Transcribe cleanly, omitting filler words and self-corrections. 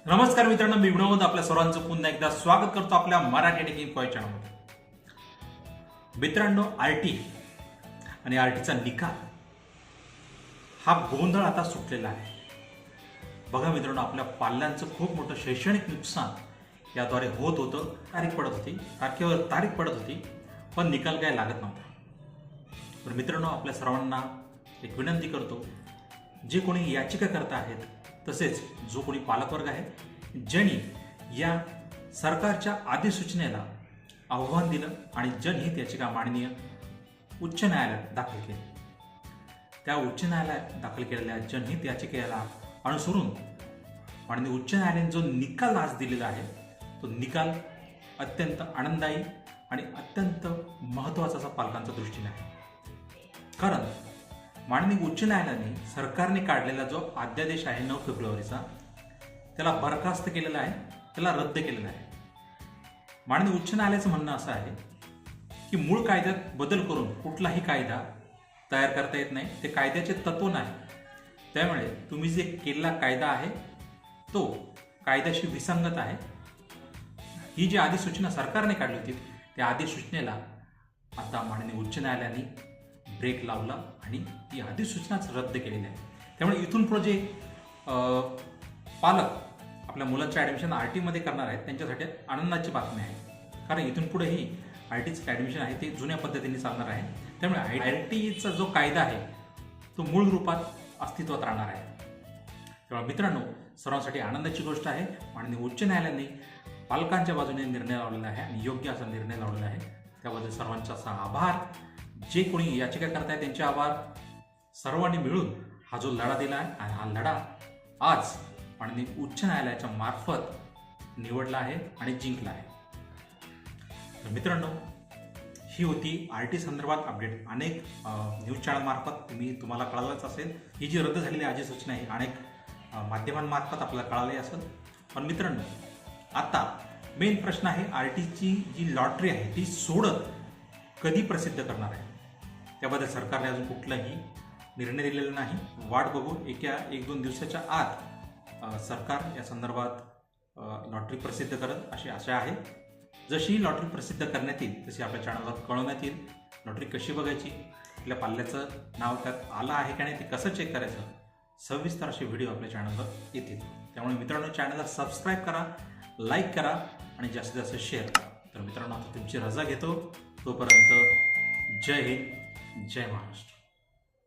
नमस्कार मित्रांनो, मी विनोद आपल्या सर्वांचं पुन्हा एकदा स्वागत करतो आपल्या मराठी टेक इन्फो चॅनलमध्ये. मित्रांनो, आरटी आणि आरटीचा निकाल हा गोंधळ आता सुटलेला आहे. बघा मित्रांनो, आपल्या पाल्यांचं खूप मोठं शैक्षणिक नुकसान याद्वारे होत होतं. तारखेवर तारीख पडत होती, पण निकाल काय लागत नव्हता. तर मित्रांनो, आपल्या सर्वांना एक विनंती करतो, जे कोणी याचिकाकर्ता आहेत तसेच जो कोणी पालकवर्ग आहे, ज्यांनी या सरकारच्या अधिसूचनेला आव्हान दिलं आणि जनहित याचिका माननीय उच्च न्यायालयात दाखल केली, त्या उच्च न्यायालयात दाखल केलेल्या जनहित याचिकेला अनुसरून माननीय उच्च न्यायालयाने जो निकाल आज दिलेला आहे, तो निकाल अत्यंत आनंददायी आणि अत्यंत महत्त्वाचा असा पालकांच्या दृष्टीने आहे. कारण माननीय उच्च न्यायालयाने सरकारने काढलेला जो अध्यादेश आहे 9 फेब्रुवारीचा, त्याला बरखास्त केलेला आहे, त्याला रद्द केलेला आहे. माननीय उच्च न्यायालयाचं म्हणणं असं आहे की मूळ कायद्यात बदल करून कुठलाही कायदा तयार करता येत नाही, ते कायद्याचे तत्व नाही. त्यामुळे तुम्ही जे केलेला कायदा आहे तो कायद्याशी विसंगत आहे. ही जी अधिसूचना सरकारने काढली होती त्या अधिसूचनेला आता माननीय उच्च न्यायालयाने ब्रेक लावला आणि ती अधिसूचनाच रद्द केलेली आहे. त्यामुळे इथून पुढे जे पालक आपल्या मुलांचं ॲडमिशन आरटीमध्ये करणार आहेत त्यांच्यासाठी आनंदाची बातमी आहे. कारण इथून पुढेही आरटीचं ॲडमिशन आहे ते जुन्या पद्धतीने चालणार आहे. त्यामुळे आरटीचा जो कायदा आहे तो मूळ रूपात अस्तित्वात राहणार आहे. त्यामुळे मित्रांनो, सर्वांसाठी आनंदाची गोष्ट आहे. माननीय उच्च न्यायालयाने पालकांच्या बाजूने निर्णय लावलेला आहे आणि योग्य असा निर्णय लावलेला आहे. त्याबद्दल सर्वांचा असा आभार. जे कोणी याचिका करताय त्यांचे आभार. सर्वांनी मिळून हा जो लढा दिला आहे आणि हा लढा आज माननीय उच्च न्यायालयाच्या मार्फत निवडला आहे आणि जिंकला आहे. तर मित्रांनो, ही होती आरटी संदर्भात अपडेट. अनेक न्यूज चॅनल मार्फत तुम्हाला कळालंच असेल. ही जी रद्द झालेली अधिसूचना आहे अनेक माध्यमांमार्फत आपल्याला कळाली असेल. पण मित्रांनो, आता मेन प्रश्न आहे, आरटीची जी लॉटरी आहे ती सोडत कधी प्रसिद्ध करणार आहे. त्याबद्दल सरकारने अजून कुठलाही निर्णय दिलेला नाही. वाट बघू. 1-2 दिवसाच्या आत सरकार या संदर्भात लॉटरी प्रसिद्ध करत अशी आशा आहे. जशी लॉटरी प्रसिद्ध करण्यात येईल तशी आपल्या चॅनलवर कळवण्यात येईल. लॉटरी कशी बघायची, आपल्या पाल्याचं नाव त्यात आलं आहे का नाही ते कसं चेक करायचं, सविस्तर असे व्हिडिओ आपल्या चॅनलवर येतील. त्यामुळे मित्रांनो, चॅनलला सबस्क्राईब करा, लाईक करा आणि जास्तीत जास्त शेअर करा. तर मित्रांनो, आता तुमची रजा घेतो. तोपर्यंत जय हिंद, जय महाराष्ट्र.